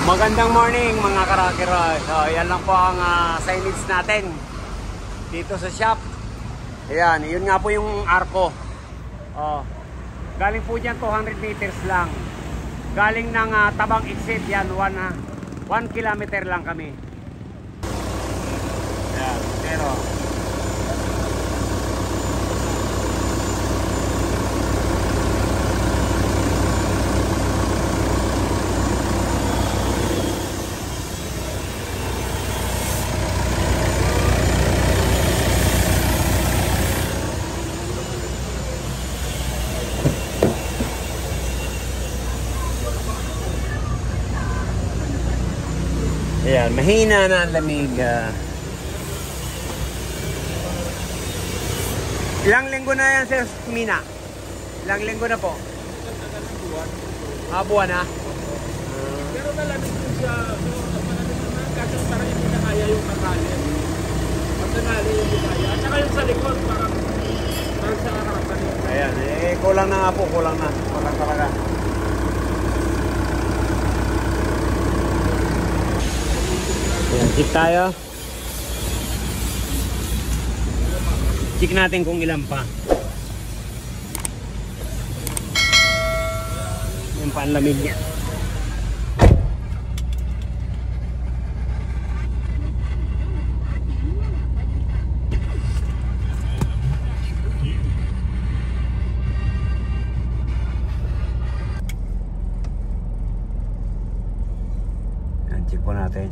Magandang morning mga karakero. So, yan lang po ang signage natin dito sa shop. Ayan, yun nga po yung arko. Galing po dyan 200 meters lang. Galing ng Tabang Exit yan, 1 kilometer lang kami. Ayan, pero ayan, mahina na ang lamig. Ilang linggo na yan, Sir Mina? Ilang linggo na po? Buwan na? Pero malamig din siya. Malamig naman. Kasi parang hindi na kaya yung kakali. Pag nanali yung hindi kaya. At saka yung sa likod, parang sa harapan. Ayan, kulang na nga po. Kulang na. Kulang talaga. Ayan, check tayo. Check natin kung ilan pa. Yung panlamig niya. Ayan, check po natin.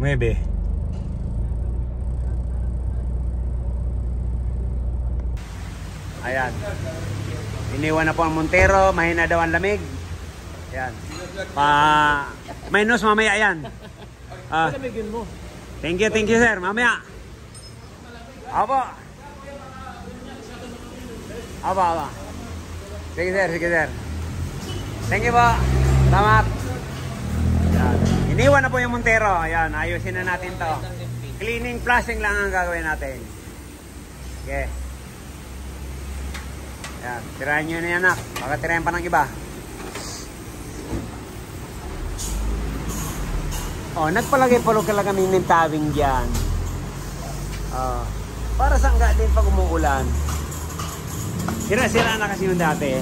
Maybe. Ayan. Iniwan na po ang Montero. Mahina daw ang lamig. Ayan. Minus mamaya yan. mo. Thank you sir. Mamaya. Apo. Apo. Sige sir. Thank you po. Salamat. Ayan. Iniwan na po yung Montero. Ayan, ayusin na natin to. Cleaning, flushing lang ang gagawin natin. Okay. Ayan, tirahin nyo na yan, anak. Baka tirahin pa ng iba. Nagpalagay-palog ka lang kami ng tawing dyan. Para saan ka din pag umuulan. Sira-sira na kasi yung dati.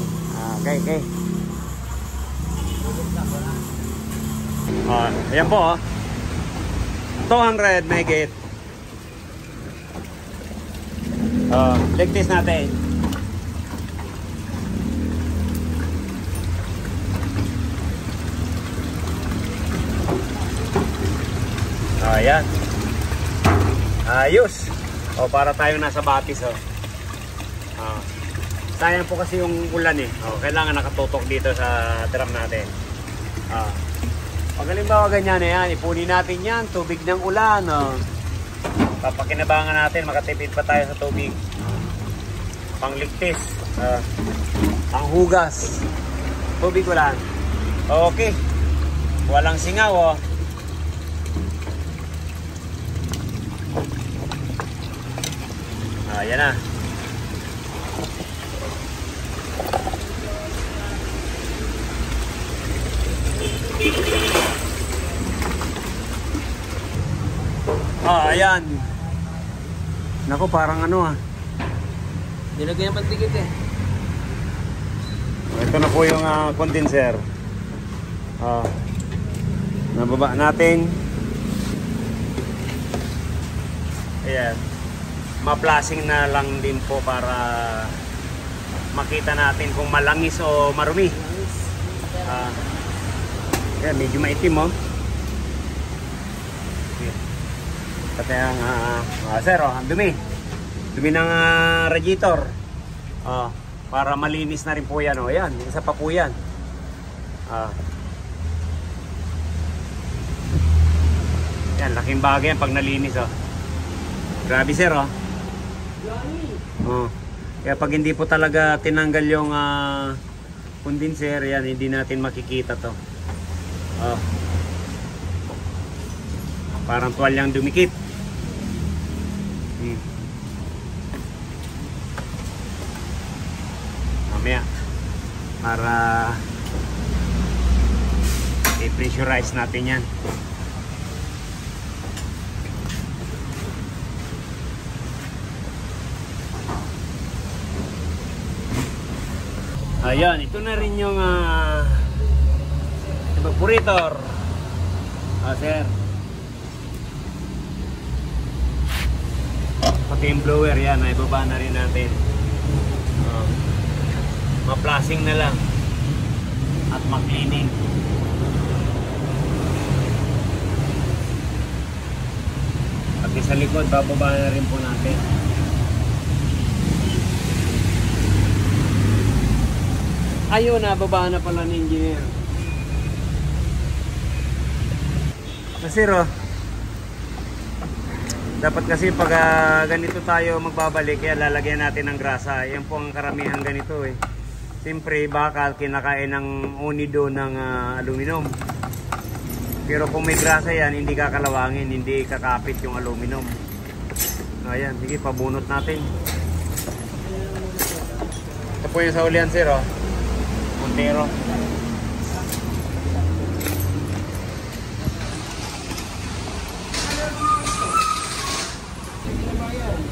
Okay. Ayan po 200 megit. Leg test natin. Ayan. Ayos. Para tayo nasa batis. Sayang po kasi yung ulan kailangan nakatutok dito sa drum natin. Pag halimbawa ganyan na yan, ipunin natin yan, tubig ng ulan. Papakinabangan natin, makatipid pa tayo sa tubig. Pangligtis, panghugas, tubig ulan. Okay, walang singaw. Yan na. Ayan. Naku, parang Nilagyan ng pantigit Ito na po yung condenser. Nababa natin. Ayan. Ma-flashing na lang din po para makita natin kung malangis o marumi. Ayan, medyo maitim Pati ang sir, ang dumi ng radiator. Para malinis na rin po yan. Ayan, isa pa po yan. Yan, laking bagay yan pag nalinis. Grabe sir. Kaya pag hindi po talaga tinanggal yung condenser, yan, hindi natin makikita to. Oh. Parang tuwalyang dumikit. Mamaya para i-pressurize natin yan. Ayan, ito na rin yung evaporator. Sir. Pati yung blower yan, ay baba na rin natin. Ma-flushing na lang at ma-cleaning. Pati sa likod, bababa na rin po natin. Ayun, nababa na pala ng engineer. Masiro. Dapat kasi pag ganito tayo magbabalik, kaya lalagyan natin ng grasa. Yan po ang karamihan ganito eh. Siyempre, bakal kinakain ng unido ng aluminum. Pero kung may grasa yan, hindi kakalawangin, hindi kakapit yung aluminum. Ayan, sige, pabunot natin. Ito po yung sa ulian, sir, oh. Montero.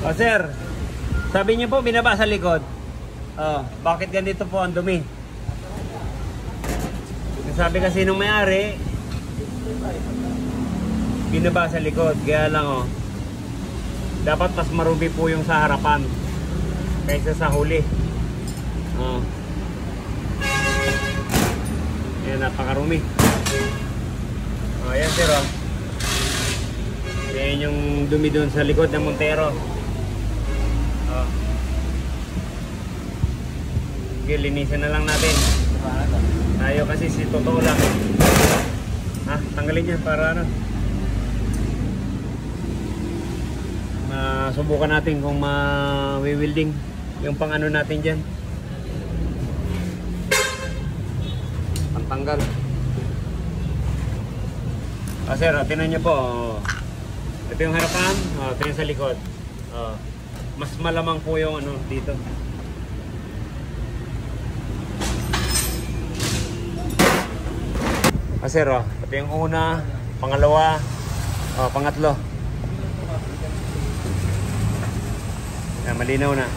Oh, sir, sabi niyo po binaba sa likod. Oh, bakit ganito po ang dumi? Sabi kasi nung may-ari, binaba sa likod. Kaya lang, oh, dapat mas marubi po yung sa harapan kaysa sa huli. Oh. Ayan, napakarumi. Oh, ayan, sir, oh. Ayan yung dumi doon sa likod ng Montero. Oh. Okay, linisan na lang natin. Tayo kasi si totoo lang. Tanggalin yan para ano. Subukan natin kung ma-wielding yung pang ano natin dyan. Pantanggal. Sir, tinan nyo po. Ito yung harapan. Ito yung sa likod. Mas malamang po yung ano dito. Sir, ito yung una, pangalawa, pangatlo. Yan, malinaw na.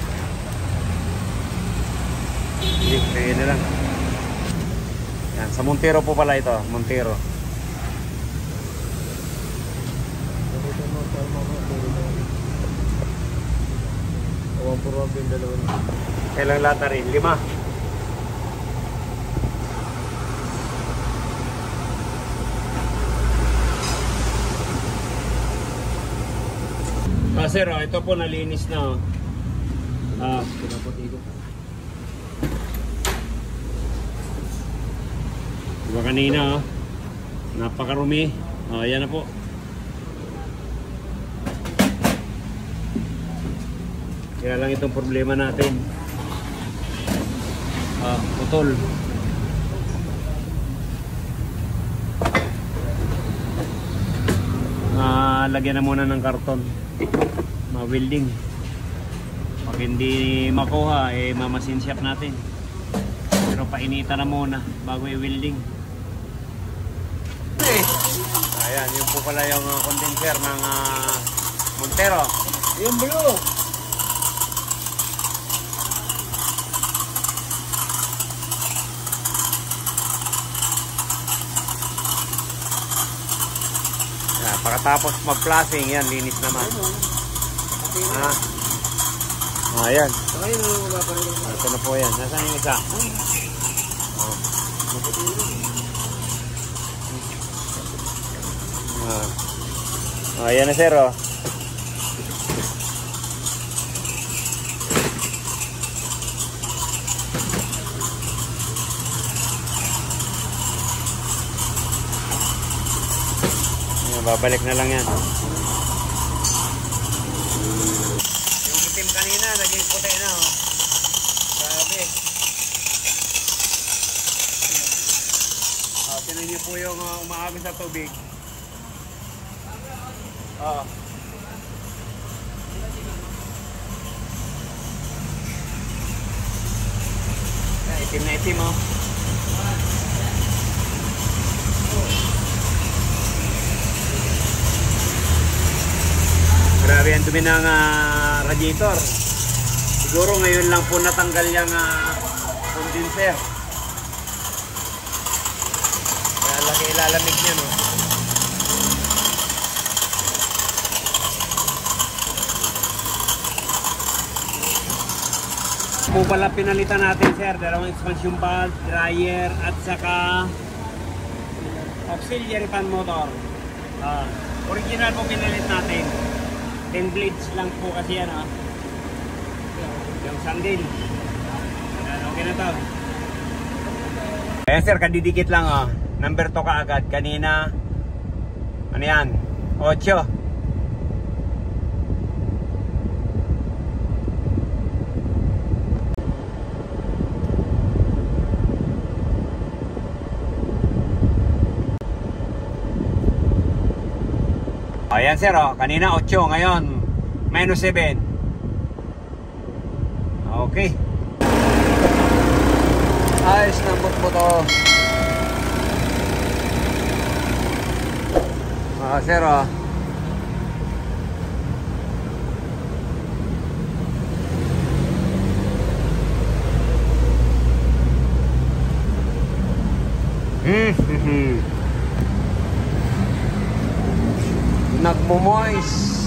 Sige, na lang. Yan, sa Montero po pala ito, Montero. Kailang lata rin? 5. Sir, ito po nalinis na. Diba kanina, napakarumi. Ayan na po. Kaya lang itong problema natin. Putol. Lagyan na muna ng karton. Ma-welding. Pag hindi makuha, mamasin shop natin. Pero painitan na muna bago i-welding. Ayan, yun po pala yung condenser ng Montero. Yung blue. Pagkatapos mag-flushing, yan, linis naman. Ayan. Ito na po yan. Nasaan yung isa? Ayan na, sir, oh. Babalik na lang yan. Yung itim kanina, naging puti na, oh. po yung umaagos sa tubig. Oo. Itim na itim, oh. Grabe ang dumi ng radiator. Siguro ngayon lang po natanggal yung condenser. Kaya laki ilalamig niya, no? Po pala pinalitan natin, sir, dalawang expansion valve, dryer, at saka auxiliary fan motor. Original po pinalit natin. 10 blades lang po kasi yan, yung sandil. Ayan, okay na to. Ayan, sir, kadidikit lang, number 2 kaagad. Kanina, ano yan? 8. Ayan, sir, kanina 8, ngayon -7. Okay. Ayos ng butbuto. Sir, nagmo-moist.